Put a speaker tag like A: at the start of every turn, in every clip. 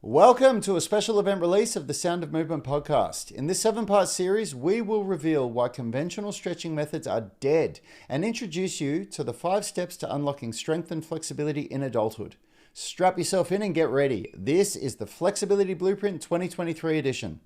A: Welcome to a special event release of the Sound of Movement podcast. In this 7-part series, we will reveal why conventional stretching methods are dead and introduce you to the 5 steps to unlocking strength and flexibility in adulthood. Strap yourself in and get ready. This is the Flexibility Blueprint 2023 edition.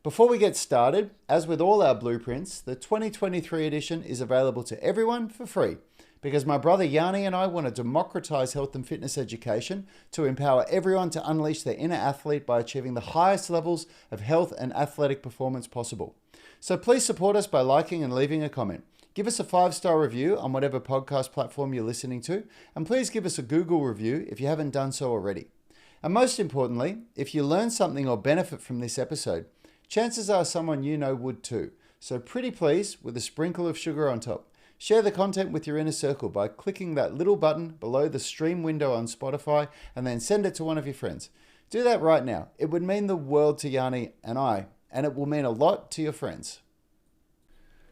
A: Before we get started, as with all our blueprints, the 2023 edition is available to everyone for free, because my brother Yani and I want to democratize health and fitness education to empower everyone to unleash their inner athlete by achieving the highest levels of health and athletic performance possible. So please support us by liking and leaving a comment. Give us a 5-star review on whatever podcast platform you're listening to, and please give us a Google review if you haven't done so already. And most importantly, if you learn something or benefit from this episode, chances are someone you know would too. So pretty please, with a sprinkle of sugar on top. Share the content with your inner circle by clicking that little button below the stream window on Spotify and then send it to one of your friends. Do that right now. It would mean the world to Yani and I, and it will mean a lot to your friends.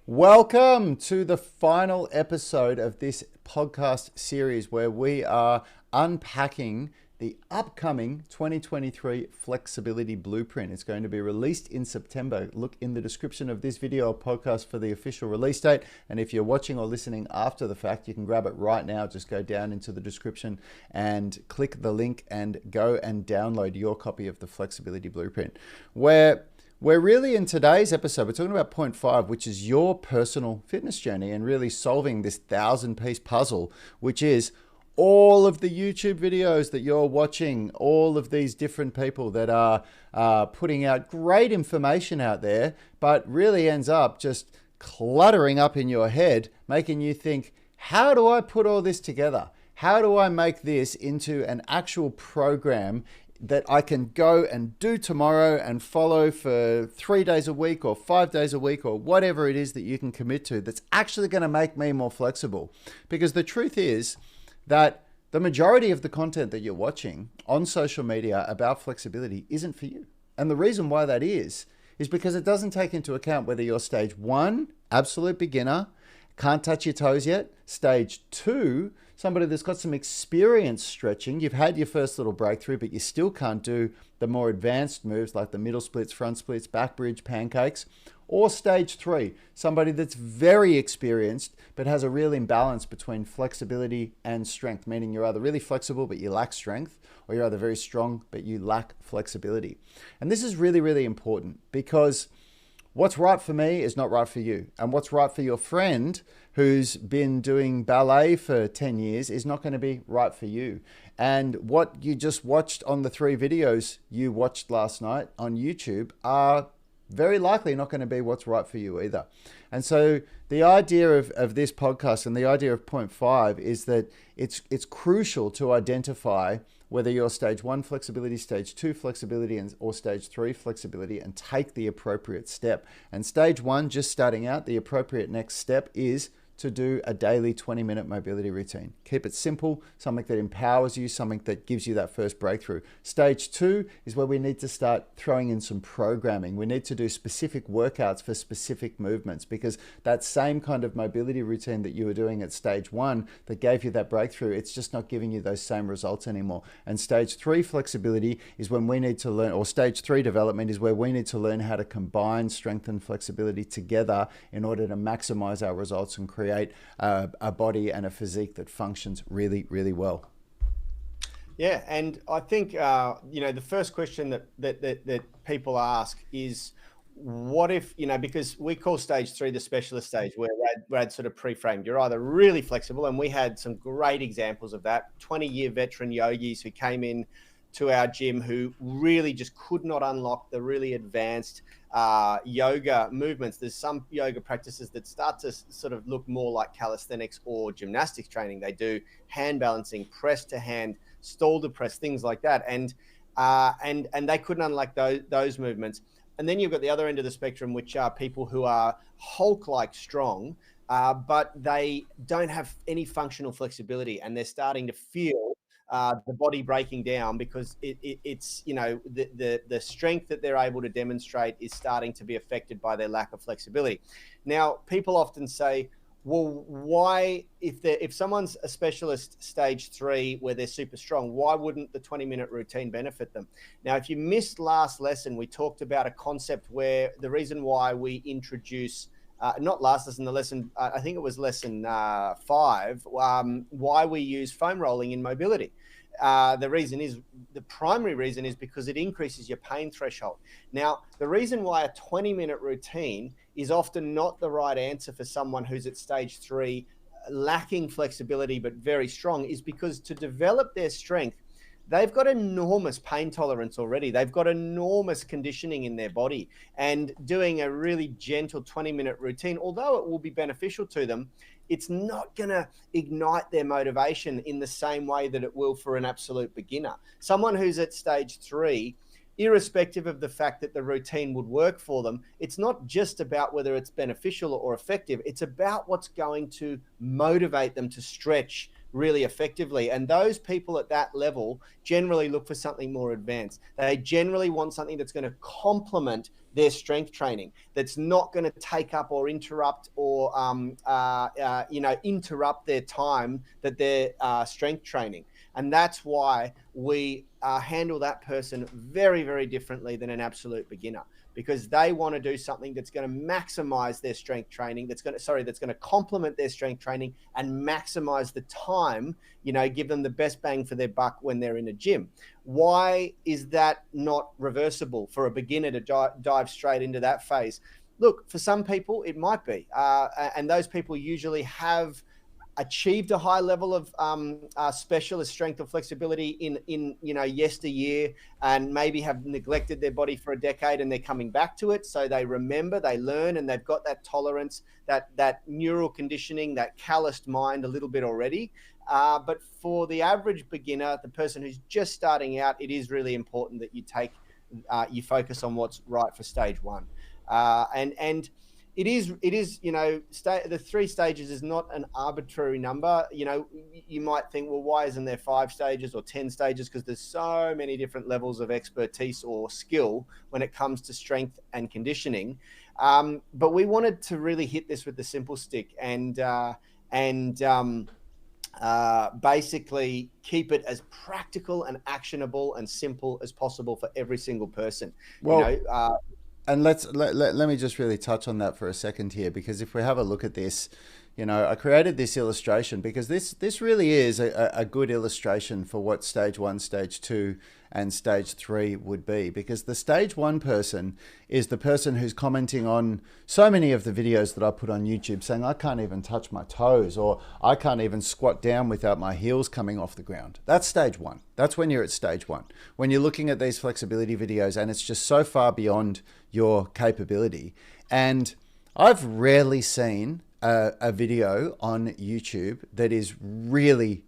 A: Welcome to the final episode of this podcast series where we are unpacking the upcoming 2023 Flexibility Blueprint. It's going to be released in September. Look in the description of this video or podcast for the official release date. And if you're watching or listening after the fact, you can grab it right now. Just go down into the description and click the link and go and download your copy of the Flexibility Blueprint. We're really, in today's episode, we're talking about point 5, which is your personal fitness journey and really solving this 1,000-piece puzzle, which is all of the YouTube videos that you're watching, all of these different people that are putting out great information out there, but really ends up just cluttering up in your head, making you think, how do I put all this together? How do I make this into an actual program that I can go and do tomorrow and follow for 3 days a week or 5 days a week or whatever it is that you can commit to that's actually going to make me more flexible? Because the truth is that the majority of the content that you're watching on social media about flexibility isn't for you. And the reason why that is because it doesn't take into account whether you're stage 1, absolute beginner, can't touch your toes yet, stage 2, somebody that's got some experience stretching, you've had your first little breakthrough, but you still can't do the more advanced moves like the middle splits, front splits, back bridge, pancakes, or stage 3, somebody that's very experienced but has a real imbalance between flexibility and strength, meaning you're either really flexible but you lack strength, or you're either very strong but you lack flexibility. And this is really, really important, because what's right for me is not right for you. And what's right for your friend who's been doing ballet for 10 years is not going to be right for you. And what you just watched on the 3 videos you watched last night on YouTube are very likely not going to be what's right for you either. And so the idea of this podcast and the idea of point 5 is that it's crucial to identify whether you're stage 1 flexibility, stage 2 flexibility, or stage 3 flexibility, and take the appropriate step. And stage 1, just starting out, the appropriate next step is to do a daily 20-minute mobility routine. Keep it simple, something that empowers you, something that gives you that first breakthrough. Stage 2 is where we need to start throwing in some programming. We need to do specific workouts for specific movements, because that same kind of mobility routine that you were doing at stage 1 that gave you that breakthrough, it's just not giving you those same results anymore. And stage 3 flexibility is when we need to learn, or stage 3 development is where we need to learn how to combine strength and flexibility together in order to maximize our results and create a body and a physique that functions really, really well.
B: Yeah, and I think the first question that people ask is, what if, because we call stage 3 the specialist stage, where Brad sort of pre-framed. You're either really flexible, and we had some great examples of that, 20-year veteran yogis who came in to our gym who really just could not unlock the really advanced yoga movements. There's some yoga practices that start to sort of look more like calisthenics or gymnastics training. They do hand balancing, press to hand, stall to press, things like that. And they couldn't unlock those movements. And then you've got the other end of the spectrum, which are people who are Hulk-like strong, but they don't have any functional flexibility, and they're starting to feel the body breaking down because it's the strength that they're able to demonstrate is starting to be affected by their lack of flexibility. Now, people often say, well, why, if someone's a specialist stage 3 where they're super strong, why wouldn't the 20-minute routine benefit them? Now, if you missed last lesson, we talked about a concept where the reason why we introduce not last lesson, the lesson, I think it was lesson 5, why we use foam rolling in mobility. The primary reason is because it increases your pain threshold. Now, the reason why a 20-minute routine is often not the right answer for someone who's at stage 3, lacking flexibility but very strong, is because to develop their strength, they've got enormous pain tolerance already. They've got enormous conditioning in their body, and doing a really gentle 20-minute routine, although it will be beneficial to them, it's not going to ignite their motivation in the same way that it will for an absolute beginner. Someone who's at stage 3, irrespective of the fact that the routine would work for them, it's not just about whether it's beneficial or effective. It's about what's going to motivate them to stretch really effectively. And those people at that level generally look for something more advanced. They generally want something that's going to complement their strength training, that's not going to take up or interrupt or interrupt their time that they're strength training. And that's why we handle that person very, very differently than an absolute beginner, because they want to do something that's going to maximize their strength training, that's going to complement their strength training and maximize the time, give them the best bang for their buck when they're in a gym. Why is that not reversible for a beginner to dive straight into that phase? Look, for some people, it might be. And those people usually have achieved a high level of specialist strength or flexibility in yesteryear, and maybe have neglected their body for a decade, and they're coming back to it. So they remember, they learn, and they've got that tolerance, that neural conditioning, that calloused mind a little bit already. But for the average beginner, the person who's just starting out, it is really important that you focus on what's right for stage 1. And it is, the 3 stages is not an arbitrary number. You might think, well, why isn't there 5 stages or 10 stages? Because there's so many different levels of expertise or skill when it comes to strength and conditioning. But we wanted to really hit this with the simple stick and basically keep it as practical and actionable and simple as possible for every single person.
A: Well, and let me just really touch on that for a second here, because if we have a look at this, I created this illustration because this really is a good illustration for what stage 1, stage 2, and stage 3 would be. Because the stage 1 person is the person who's commenting on so many of the videos that I put on YouTube saying, I can't even touch my toes, or I can't even squat down without my heels coming off the ground. That's stage 1. That's when you're at stage 1. When you're looking at these flexibility videos and it's just so far beyond your capability. And I've rarely seen a video on YouTube that is really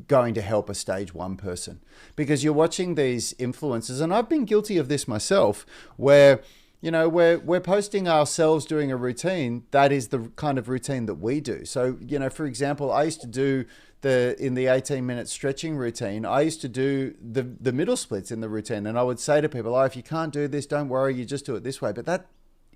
A: going to help a stage 1 person, because you're watching these influencers, and I've been guilty of this myself, where we're posting ourselves doing a routine that is the kind of routine that we do. So for example, I used to do in the 18-minute stretching routine, I used to do the middle splits in the routine, and I would say to people, oh, if you can't do this, don't worry, you just do it this way. But that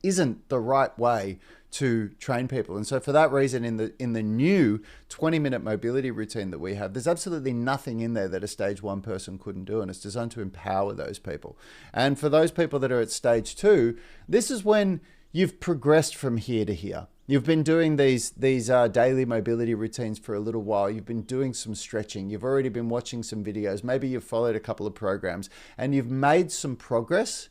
A: isn't the right way to train people. And so for that reason, in the new 20-minute mobility routine that we have, there's absolutely nothing in there that a stage 1 person couldn't do, and it's designed to empower those people. And for those people that are at stage 2, this is when you've progressed from here to here. You've been doing these daily mobility routines for a little while. You've been doing some stretching. You've already been watching some videos. Maybe you've followed a couple of programs and you've made some progress.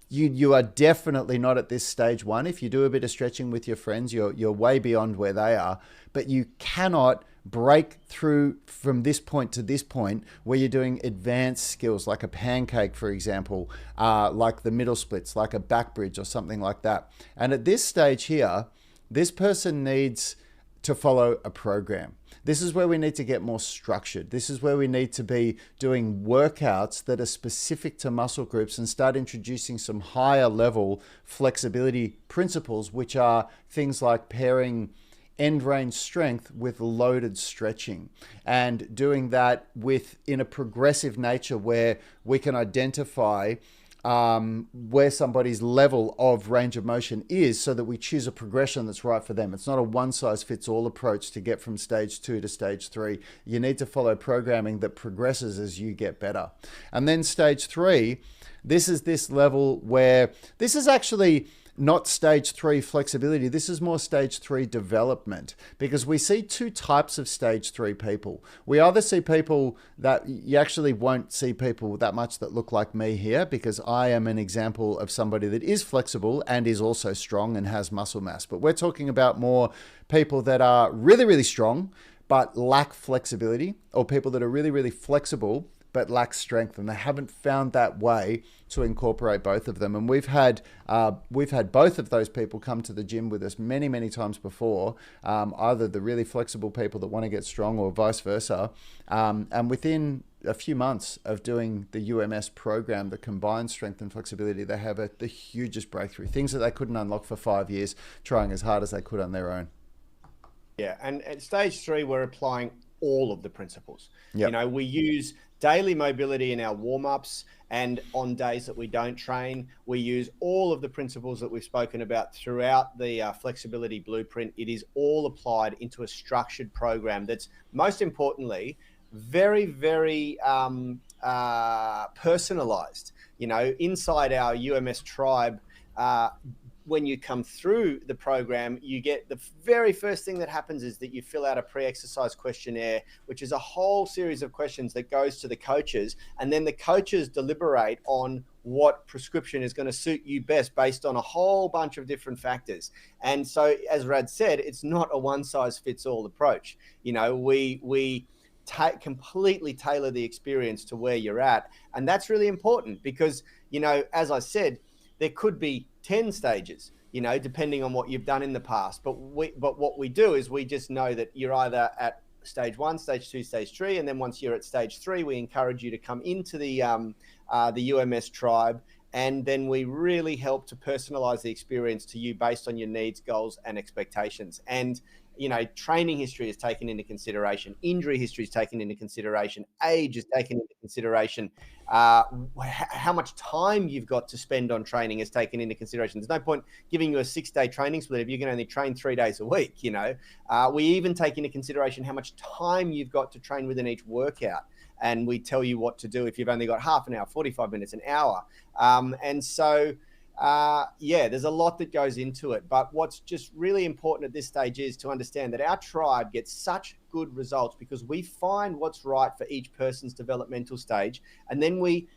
A: You are definitely not at this stage 1. If you do a bit of stretching with your friends, you're way beyond where they are. But you cannot break through from this point to this point where you're doing advanced skills like a pancake, for example, like the middle splits, like a back bridge or something like that. And at this stage here, this person needs to follow a program. This is where we need to get more structured. This is where we need to be doing workouts that are specific to muscle groups and start introducing some higher level flexibility principles, which are things like pairing end range strength with loaded stretching, and doing that in a progressive nature where we can identify where somebody's level of range of motion is, so that we choose a progression that's right for them. It's not a one size fits all approach to get from stage 2 to stage 3. You need to follow programming that progresses as you get better. And then stage 3, this is this level where this is actually not stage 3 flexibility. This is more stage 3 development, because we see two types of stage 3 people. We either see people that you actually won't see people that much that look like me here, because I am an example of somebody that is flexible and is also strong and has muscle mass. But we're talking about more people that are really, really strong but lack flexibility, or people that are really, really flexible but lack strength, and they haven't found that way to incorporate both of them. And we've had both of those people come to the gym with us many, many times before, either the really flexible people that want to get strong or vice versa. And within a few months of doing the UMS program that combines strength and flexibility, they have the hugest breakthrough, things that they couldn't unlock for 5 years, trying as hard as they could on their own.
B: Yeah, and at stage 3, we're applying all of the principles.
A: Yep.
B: You know, we use daily mobility in our warm-ups, and on days that we don't train, we use all of the principles that we've spoken about throughout the flexibility blueprint. It is all applied into a structured program that's, most importantly, very, very personalized. You know, inside our UMS tribe, when you come through the program, you get the very first thing that happens is that you fill out a pre-exercise questionnaire, which is a whole series of questions that goes to the coaches. And then the coaches deliberate on what prescription is going to suit you best based on a whole bunch of different factors. And so, as Rad said, it's not a one size fits all approach. You know, we completely tailor the experience to where you're at. And that's really important because, you know, as I said, there could be 10 stages, you know, depending on what you've done in the past. But what we do is we just know that you're either at stage 1, stage 2, stage 3, and then once you're at stage 3, we encourage you to come into the UMS tribe, and then we really help to personalize the experience to you based on your needs, goals, and expectations. And you know, training history is taken into consideration, injury history is taken into consideration, age is taken into consideration, how much time you've got to spend on training is taken into consideration. There's no point giving you a 6-day training split if you can only train 3 days a week, you know. We even take into consideration how much time you've got to train within each workout. And we tell you what to do if you've only got half an hour, 45 minutes, an hour. And so, yeah, there's a lot that goes into it. But what's just really important at this stage is to understand that our tribe gets such good results because we find what's right for each person's developmental stage. And then we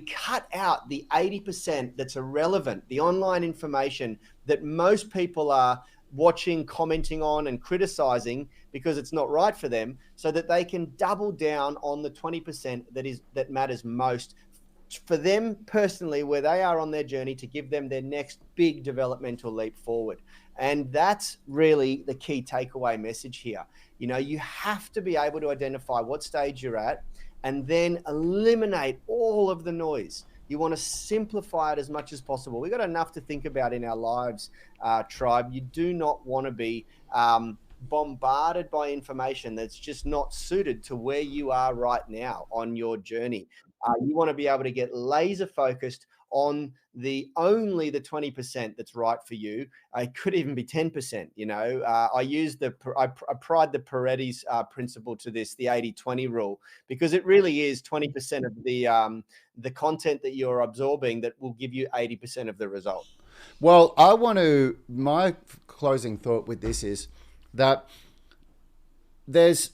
B: cut out the 80% that's irrelevant, the online information that most people are watching, commenting on, and criticizing because it's not right for them, so that they can double down on the 20% that matters most for them personally, where they are on their journey to give them their next big developmental leap forward. And that's really the key takeaway message here. You know, you have to be able to identify what stage you're at and then eliminate all of the noise. You want to simplify it as much as possible. We've got enough to think about in our lives, tribe. You do not want to be bombarded by information that's just not suited to where you are right now on your journey. You want to be able to get laser focused on only the 20% that's right for you. It could even be 10%. You know, I applied the Paredes principle to this, the 80-20 rule, because it really is 20% of the content that you're absorbing that will give you 80% of the result.
A: Well, my closing thought with this is that there's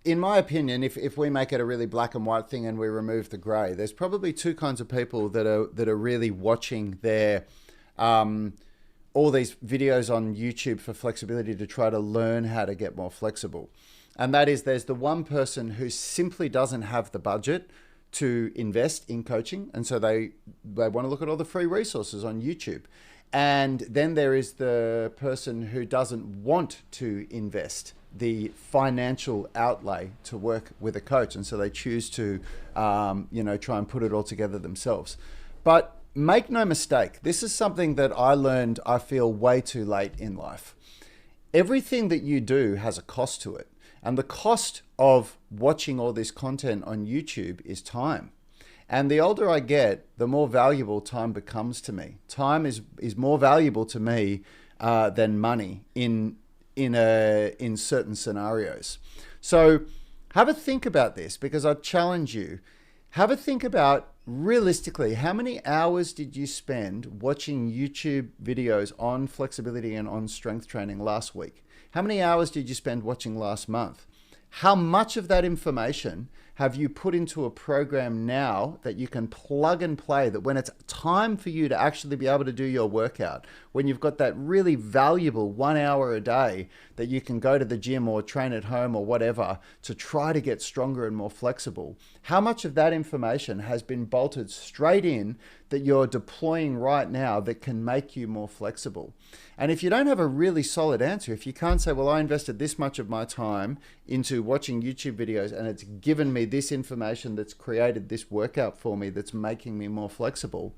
A: in my opinion, if we make it a really black and white thing and we remove the gray, there's probably two kinds of people that are really watching their all these videos on YouTube for flexibility to try to learn how to get more flexible. And that is, there's the one person who simply doesn't have the budget to invest in coaching, and so they want to look at all the free resources on YouTube. And then there is the person who doesn't want to invest the financial outlay to work with a coach, and so they choose to try and put it all together themselves. But make no mistake, this is something that I learned, I feel, way too late in life. Everything that you do has a cost to it, and the cost of watching all this content on YouTube is time. And the older I get, the more valuable time becomes to me. Time is more valuable to me than money in certain scenarios. So have a think about this, because I challenge you. Have a think about, realistically, how many hours did you spend watching YouTube videos on flexibility and on strength training last week? How many hours did you spend watching last month? How much of that information have you put into a program now that you can plug and play, that when it's time for you to actually be able to do your workout, when you've got that really valuable 1 hour a day that you can go to the gym or train at home or whatever to try to get stronger and more flexible, how much of that information has been bolted straight in that you're deploying right now that can make you more flexible? And if you don't have a really solid answer, if you can't say, well, I invested this much of my time into watching YouTube videos and it's given me this information that's created this workout for me that's making me more flexible,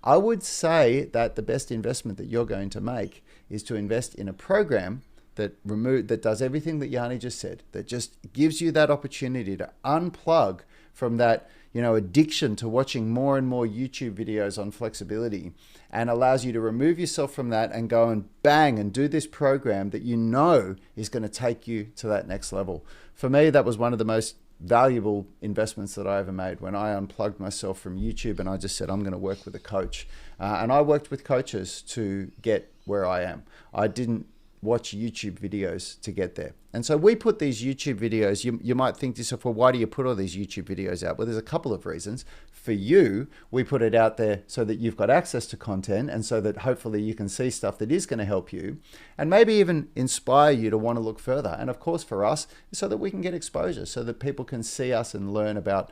A: I would say that the best investment that you're going to make is to invest in a program that does everything that Yani just said, that just gives you that opportunity to unplug from that, addiction to watching more and more YouTube videos on flexibility, and allows you to remove yourself from that and go and bang and do this program that you know is going to take you to that next level. For me, that was one of the most valuable investments that I ever made, when I unplugged myself from YouTube and I just said, I'm going to work with a coach. And I worked with coaches to get where I am. I didn't watch YouTube videos to get there. And so we put these YouTube videos, you might think to yourself, well, why do you put all these YouTube videos out? Well, there's a couple of reasons. For you, we put it out there so that you've got access to content, and so that hopefully you can see stuff that is going to help you and maybe even inspire you to want to look further. And of course for us, so that we can get exposure, so that people can see us and learn about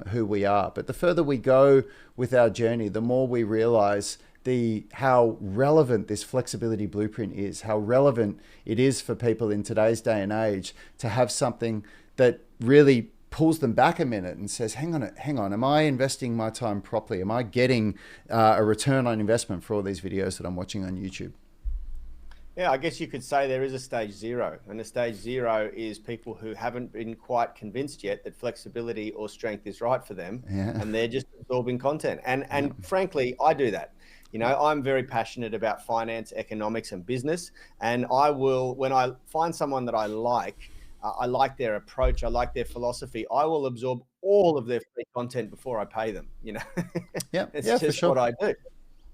A: who we are. But the further we go with our journey, the more we realize how relevant this flexibility blueprint is, how relevant it is for people in today's day and age to have something that really pulls them back a minute and says, hang on, am I investing my time properly? Am I getting a return on investment for all these videos that I'm watching on YouTube?
B: Yeah, I guess you could say there is a stage zero, and a stage zero is people who haven't been quite convinced yet that flexibility or strength is right for them, and they're just absorbing content. And frankly, I do that. I'm very passionate about finance, economics, and business. And I will, when I find someone that I like their approach, I like their philosophy, I will absorb all of their free content before I pay them. It's just
A: for sure.
B: what I do.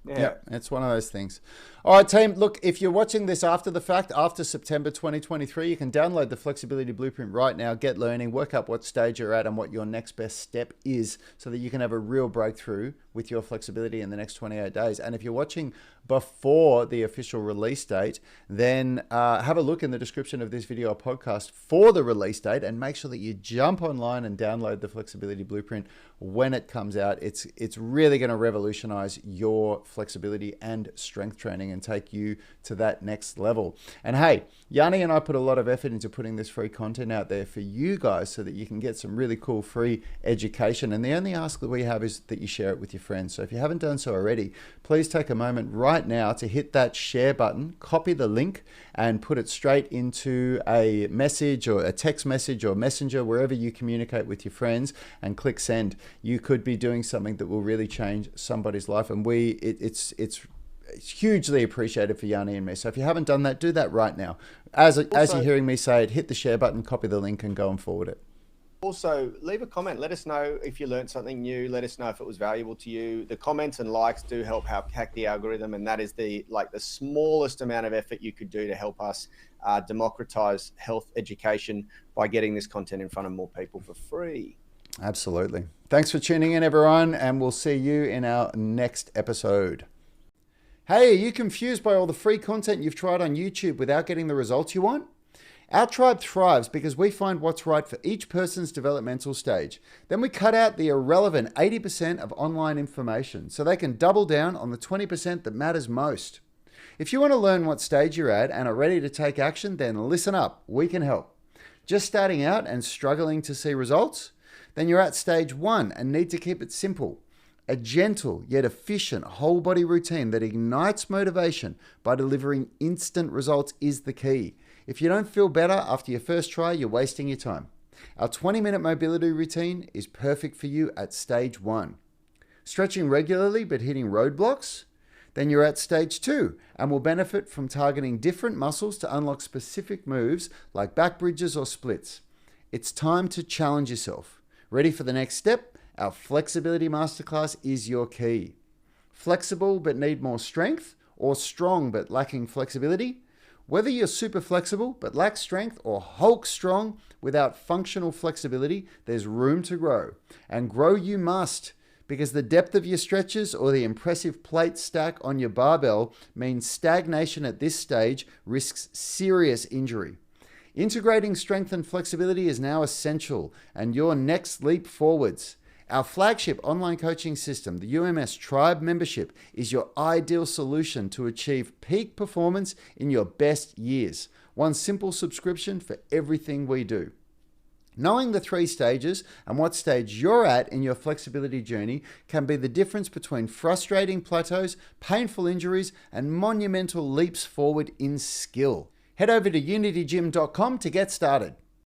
A: Yeah, it's one of those things. All right, team, look, if you're watching this after the fact, after September 2023, you can download the Flexibility Blueprint right now, get learning, work up what stage you're at and what your next best step is, so that you can have a real breakthrough with your flexibility in the next 28 days. And if you're watching before the official release date, then have a look in the description of this video or podcast for the release date, and make sure that you jump online and download the Flexibility Blueprint when it comes out. It's really going to revolutionize your flexibility and strength training and take you to that next level. And hey, Yani and I put a lot of effort into putting this free content out there for you guys so that you can get some really cool free education. And the only ask that we have is that you share it with your friends. So if you haven't done so already, please take a moment right now to hit that share button, copy the link and put it straight into a message or a text message or messenger, wherever you communicate with your friends, and click send. You could be doing something that will really change somebody's life. And it's hugely appreciated for Yani and me. So if you haven't done that, do that right now. As you're hearing me say it, hit the share button, copy the link and go and forward it.
B: Also, leave a comment. Let us know if you learned something new. Let us know if it was valuable to you. The comments and likes do help hack the algorithm, and that is the smallest amount of effort you could do to help us democratize health education by getting this content in front of more people for free.
A: Absolutely. Thanks for tuning in, everyone, and we'll see you in our next episode. Hey, are you confused by all the free content you've tried on YouTube without getting the results you want? Our tribe thrives because we find what's right for each person's developmental stage. Then we cut out the irrelevant 80% of online information so they can double down on the 20% that matters most. If you want to learn what stage you're at and are ready to take action, then listen up, we can help. Just starting out and struggling to see results? Then you're at stage 1 and need to keep it simple. A gentle yet efficient whole body routine that ignites motivation by delivering instant results is the key. If you don't feel better after your first try, you're wasting your time. Our 20-minute mobility routine is perfect for you at stage 1. Stretching regularly but hitting roadblocks? Then you're at stage 2 and will benefit from targeting different muscles to unlock specific moves like back bridges or splits. It's time to challenge yourself. Ready for the next step? Our Flexibility Masterclass is your key. Flexible but need more strength, or strong but lacking flexibility? Whether you're super flexible but lack strength, or Hulk strong without functional flexibility, there's room to grow. And grow you must, because the depth of your stretches or the impressive plate stack on your barbell means stagnation at this stage risks serious injury. Integrating strength and flexibility is now essential and your next leap forwards. Our flagship online coaching system, the UMS Tribe membership, is your ideal solution to achieve peak performance in your best years. One simple subscription for everything we do. Knowing the 3 stages and what stage you're at in your flexibility journey can be the difference between frustrating plateaus, painful injuries, and monumental leaps forward in skill. Head over to unitygym.com to get started.